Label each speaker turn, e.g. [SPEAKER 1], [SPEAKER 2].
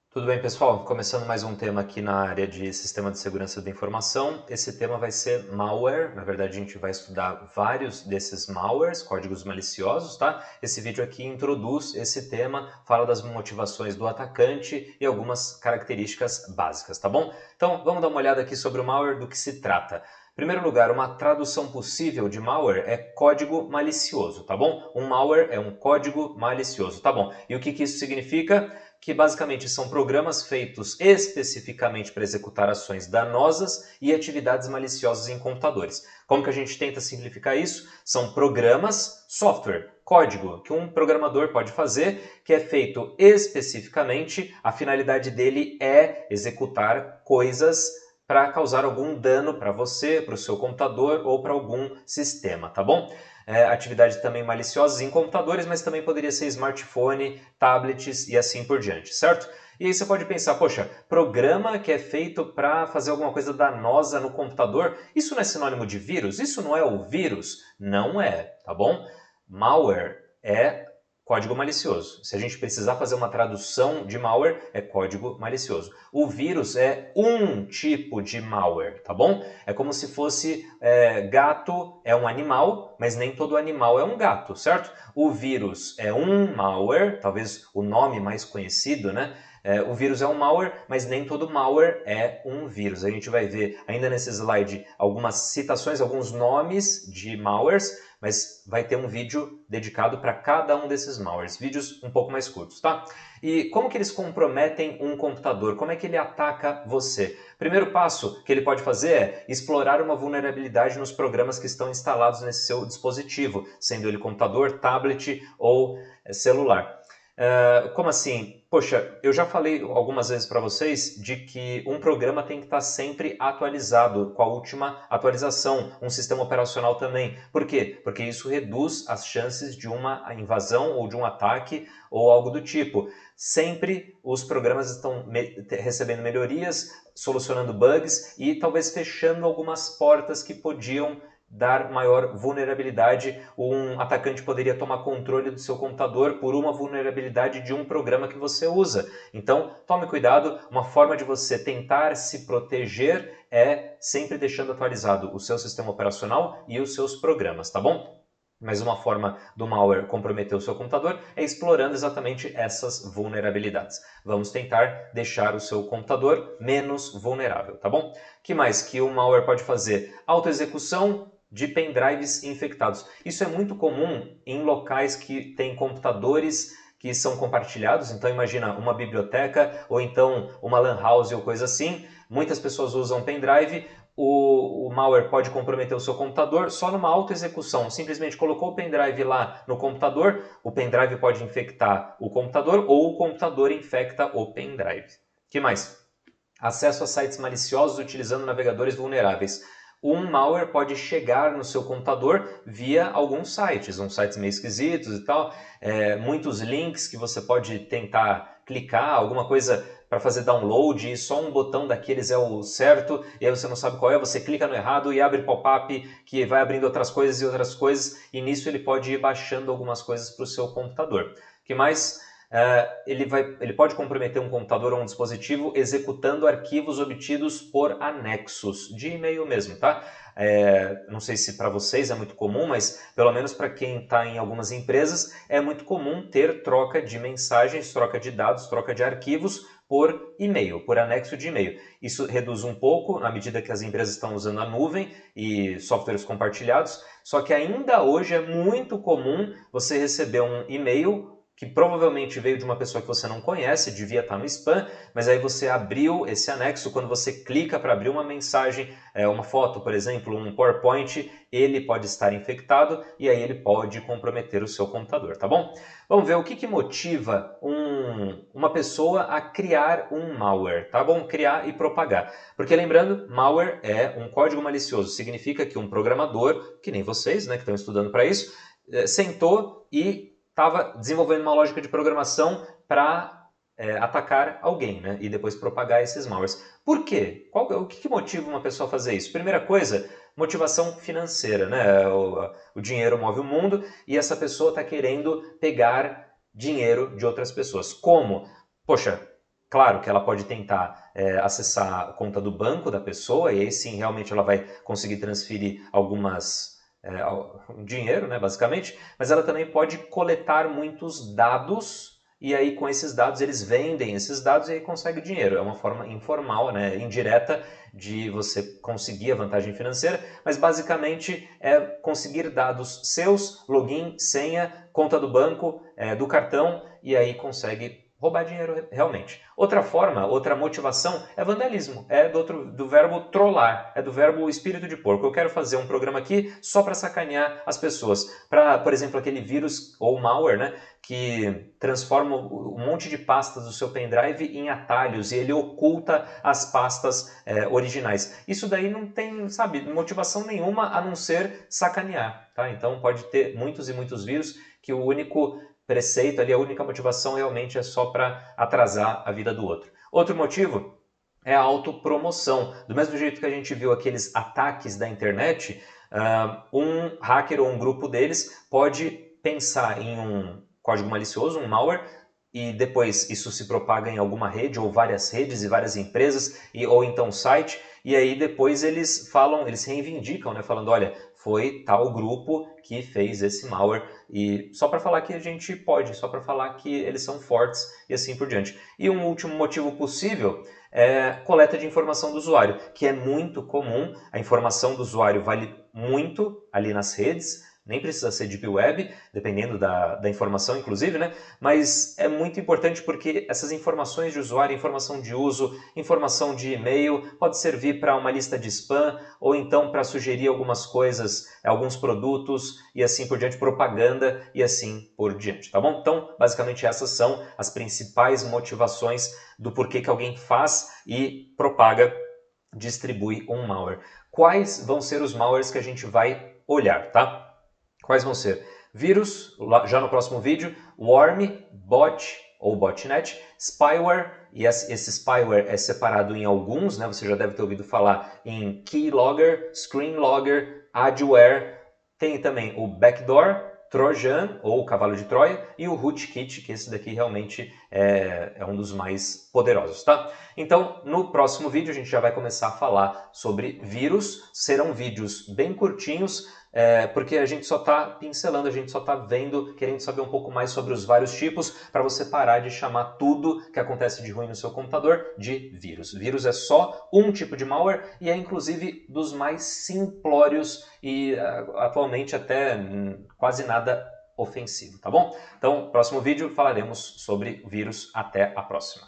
[SPEAKER 1] Tudo bem, pessoal? Começando mais um tema aqui na área de Sistema de Segurança da Informação. Esse tema vai ser malware. Na verdade, a gente vai estudar vários desses malwares, códigos maliciosos, tá? Esse vídeo aqui introduz esse tema, fala das motivações do atacante e algumas características básicas, tá bom? Então, vamos dar uma olhada aqui sobre o malware, do que se trata. Em primeiro lugar, uma tradução possível de malware é código malicioso, tá bom? Um malware é um código malicioso, tá bom? E o que isso significa? Que basicamente são programas feitos especificamente para executar ações danosas e atividades maliciosas em computadores. Como que a gente tenta simplificar isso? São programas, software, código que um programador pode fazer, que é feito especificamente, a finalidade dele é executar coisas para causar algum dano para você, para o seu computador ou para algum sistema, tá bom? Atividades também maliciosas em computadores, mas também poderia ser smartphone, tablets e assim por diante, certo? E aí você pode pensar, poxa, programa que é feito para fazer alguma coisa danosa no computador, isso não é sinônimo de vírus? Isso não é o vírus? Não é, tá bom? Malware é código malicioso. Se a gente precisar fazer uma tradução de malware, é código malicioso. O vírus é um tipo de malware, tá bom? É como se fosse gato é um animal, mas nem todo animal é um gato, certo? O vírus é um malware, talvez o nome mais conhecido, né? O vírus é um malware, mas nem todo malware é um vírus. A gente vai ver ainda nesse slide algumas citações, alguns nomes de malwares, mas vai ter um vídeo dedicado para cada um desses malwares, vídeos um pouco mais curtos, tá? E como que eles comprometem um computador? Como é que ele ataca você? Primeiro passo que ele pode fazer é explorar uma vulnerabilidade nos programas que estão instalados nesse seu dispositivo, sendo ele computador, tablet ou celular. Como assim? Poxa, eu já falei algumas vezes para vocês de que um programa tem que estar sempre atualizado, com a última atualização, um sistema operacional também. Por quê? Porque isso reduz as chances de uma invasão ou de um ataque ou algo do tipo. Sempre os programas estão recebendo melhorias, solucionando bugs e talvez fechando algumas portas que podiam dar maior vulnerabilidade. Um atacante poderia tomar controle do seu computador por uma vulnerabilidade de um programa que você usa. Então, tome cuidado. Uma forma de você tentar se proteger é sempre deixando atualizado o seu sistema operacional e os seus programas, tá bom? Mas uma forma do malware comprometer o seu computador é explorando exatamente essas vulnerabilidades. Vamos tentar deixar o seu computador menos vulnerável, tá bom? O que mais que o malware pode fazer? Autoexecução de pendrives infectados. Isso é muito comum em locais que têm computadores que são compartilhados. Então imagina uma biblioteca ou então uma lan house ou coisa assim. Muitas pessoas usam pendrive. O malware pode comprometer o seu computador só numa autoexecução. Simplesmente colocou o pendrive lá no computador, o pendrive pode infectar o computador ou o computador infecta o pendrive. O que mais? Acesso a sites maliciosos utilizando navegadores vulneráveis. Um malware pode chegar no seu computador via alguns sites, uns sites meio esquisitos e tal, muitos links que você pode tentar clicar, alguma coisa para fazer download e só um botão daqueles é o certo e aí você não sabe qual é, você clica no errado e abre pop-up que vai abrindo outras coisas e outras coisas e nisso ele pode ir baixando algumas coisas para o seu computador. O que mais? Ele pode comprometer um computador ou um dispositivo executando arquivos obtidos por anexos, de e-mail mesmo, tá? Não sei se para vocês é muito comum, mas pelo menos para quem está em algumas empresas é muito comum ter troca de mensagens, troca de dados, troca de arquivos por e-mail, por anexo de e-mail. Isso reduz um pouco à medida que as empresas estão usando a nuvem e softwares compartilhados, só que ainda hoje é muito comum você receber um e-mail que provavelmente veio de uma pessoa que você não conhece, devia estar no spam, mas aí você abriu esse anexo, quando você clica para abrir uma mensagem, uma foto, por exemplo, um PowerPoint, ele pode estar infectado e aí ele pode comprometer o seu computador, tá bom? Vamos ver o que motiva uma pessoa a criar um malware, tá bom? Criar e propagar. Porque lembrando, malware é um código malicioso, significa que um programador, que nem vocês, né, que estão estudando para isso, sentou e estava desenvolvendo uma lógica de programação para atacar alguém, né? E depois propagar esses malwares. Por quê? O que motiva uma pessoa a fazer isso? Primeira coisa, motivação financeira, né? O dinheiro move o mundo e essa pessoa está querendo pegar dinheiro de outras pessoas. Como? Poxa,
[SPEAKER 2] Claro que ela pode tentar acessar a conta do banco da pessoa e aí sim realmente ela vai conseguir transferir dinheiro, né, basicamente, mas ela também pode coletar muitos dados e aí com esses dados eles vendem esses dados e aí consegue dinheiro. É uma forma informal, né, indireta de você conseguir a vantagem financeira, mas basicamente é conseguir dados seus, login, senha, conta do banco, do cartão e aí consegue roubar dinheiro realmente. Outra forma, outra motivação é vandalismo, é do verbo trollar, é do verbo espírito de porco. Eu quero fazer um programa aqui só para sacanear as pessoas. Para, por exemplo, aquele vírus ou malware, né, que transforma um monte de pastas do seu pendrive em atalhos e ele oculta as pastas originais. Isso daí não tem, sabe, motivação nenhuma a não ser sacanear, tá? Então pode ter muitos e muitos vírus que o único preceito ali, a única motivação realmente é só para atrasar a vida do outro. Outro motivo é a autopromoção. Do mesmo jeito que a gente viu aqueles ataques da internet, um hacker ou um grupo deles pode pensar em um código malicioso, um malware, e depois isso se propaga em alguma rede ou várias redes e várias empresas ou então site, e aí depois eles falam, eles reivindicam, né, falando, olha, foi tal grupo que fez esse malware e só para falar que a gente pode, só para falar que eles são fortes e assim por diante. E um último motivo possível é coleta de informação do usuário, que é muito comum, a informação do usuário vale muito ali nas redes, nem precisa ser Deep Web, dependendo da informação, inclusive, né? Mas é muito importante porque essas informações de usuário, informação de uso, informação de e-mail, pode servir para uma lista de spam ou então para sugerir algumas coisas, alguns produtos e assim por diante, propaganda e assim por diante, tá bom? Então, basicamente essas são as principais motivações do porquê que alguém faz e propaga, distribui um malware. Quais vão ser os malwares que a gente vai olhar, tá? Quais vão ser? Vírus, já no próximo vídeo, worm, bot ou botnet, spyware, e esse spyware é separado em alguns, né? Você já deve ter ouvido falar em keylogger, screenlogger, adware, tem também o backdoor, trojan ou cavalo de Troia e o rootkit, que esse daqui realmente é um dos mais poderosos, tá? Então, no próximo vídeo a gente já vai começar a falar sobre vírus, serão vídeos bem curtinhos, porque a gente só está pincelando, a gente só está vendo, querendo saber um pouco mais sobre os vários tipos, para você parar de chamar tudo que acontece de ruim no seu computador de vírus. Vírus é só um tipo de malware e é inclusive dos mais simplórios e atualmente até quase nada ofensivo, tá bom? Então, próximo vídeo falaremos sobre vírus. Até a próxima.